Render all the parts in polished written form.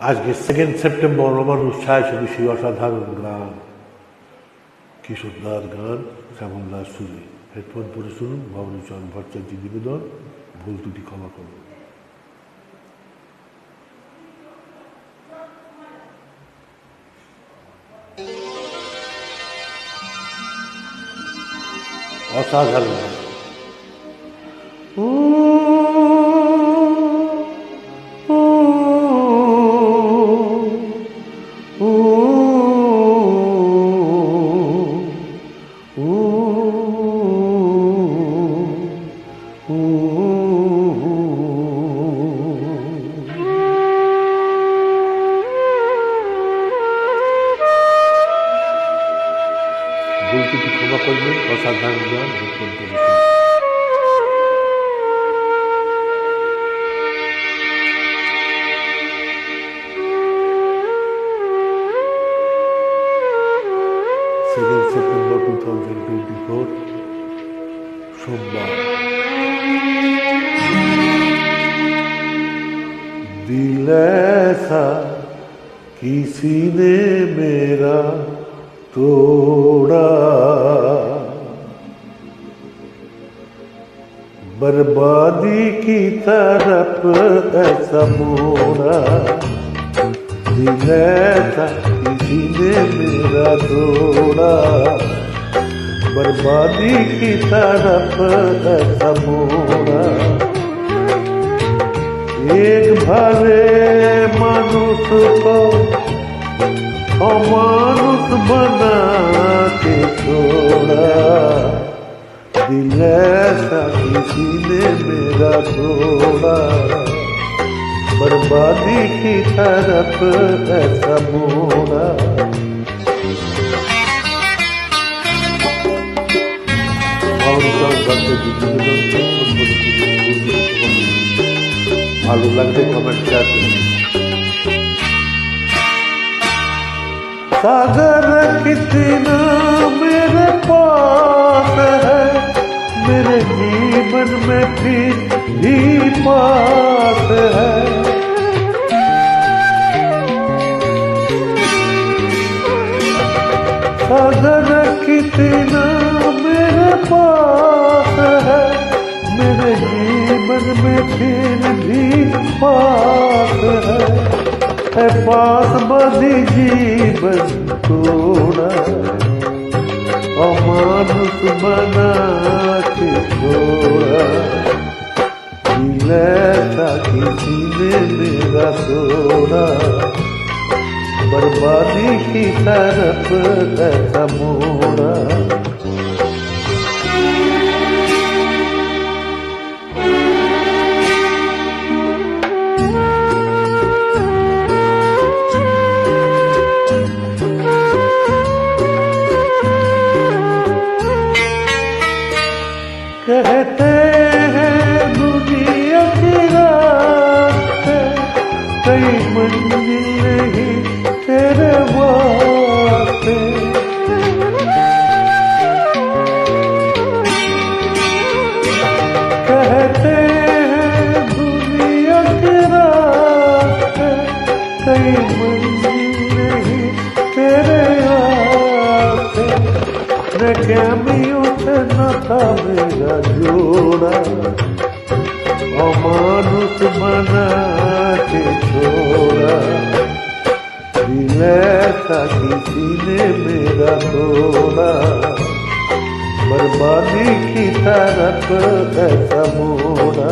আজকে 2 সেপ্টেম্বর আমার উৎসাহে শুধু সেই অসাধারণ গান, কি সুন্দর গান, শ্যামলদাস সুরে। হেডফোন পরে শুনুন, ভবানীচরণ ভট্টাচার্য নিবেদন, ভুল ত্রুটি ক্ষমা করুন। অসাধারণ গান। ভুল ত্রুটি ক্ষমা করবেন, অসাধারণ গান, হেডফোন করে শুনুন। সেপ্টেম্বর 2024 সোমবার। दिल ऐसा किसी ने मेरा तोड़ा, बर्बादी की तरफ ऐसा मोड़ा। दिल ऐसा किसी ने मेरा तोड़ा, बर्बादी की तरफ ऐसा मोड़ा। एक भले मानुष को अमानुष बना के छोड़ा। दिल ऐसा किसी ने मेरा तोड़ा, बर्बादी की तरफ ऐसा मोड़ा। ভালো লাগলে কমেন্ট শেয়ার করুন। सागर कितना मेरे पास है, मेरे जीवन में फिर भी पास है। सागर कितना मेरे पास है, मेरे जीवन में फिर भी पास है पास बदी जीवन तोड़ा, अमानुष बना के छोड़ा। दिल ऐसा किसी ने मेरा तोड़ा, बर्बादी की तरफ ऐसा मोड़ा। कहते हैं दुनिया की रास्ते कई मंजिल नहीं तेरे वास्ते। कहते हैं दुनिया के रास्ते कई मंजिल नहीं तेरे वास्ते। मैं क्या से न था मेरा जोड़ा, अमानुष बना के छोड़ा। दिल ऐसा किसी ने मेरा तोड़ा, बर्बादी की तरफ ऐसा मोड़ा।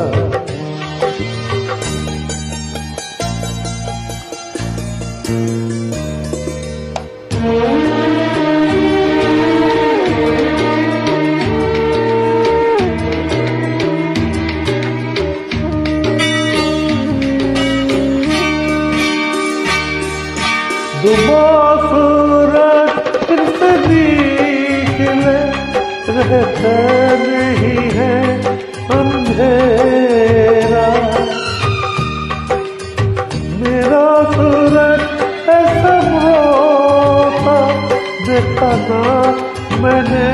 सूरज फिर से निकले, रहता नहीं है अंधेरा। मेरा सूरज ऐसा रोता देखा ना मैंने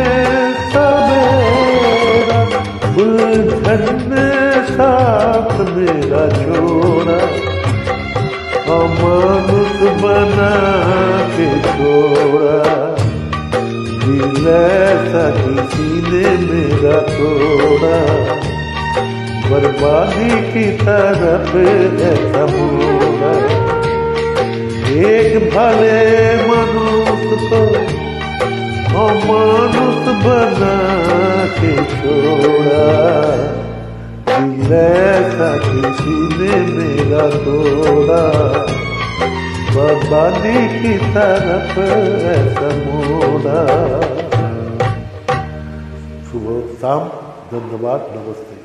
सवेरा। उलझन साथ मेरा छोड़ा, अमानुष बना के छोड़ा, दिल ऐसा किसी ने मेरा तोड़ा, बर्बादी की तरफ ऐसा मोड़ा। एक भले मनुष्य को अमानुष बना के छोड़ा, दिल ऐसा किसी ने मेरा तोड़ा, बर्बादी की तरफ ऐसा मोड़ा। सुबह शाम, धन्यवाद, नमस्ते।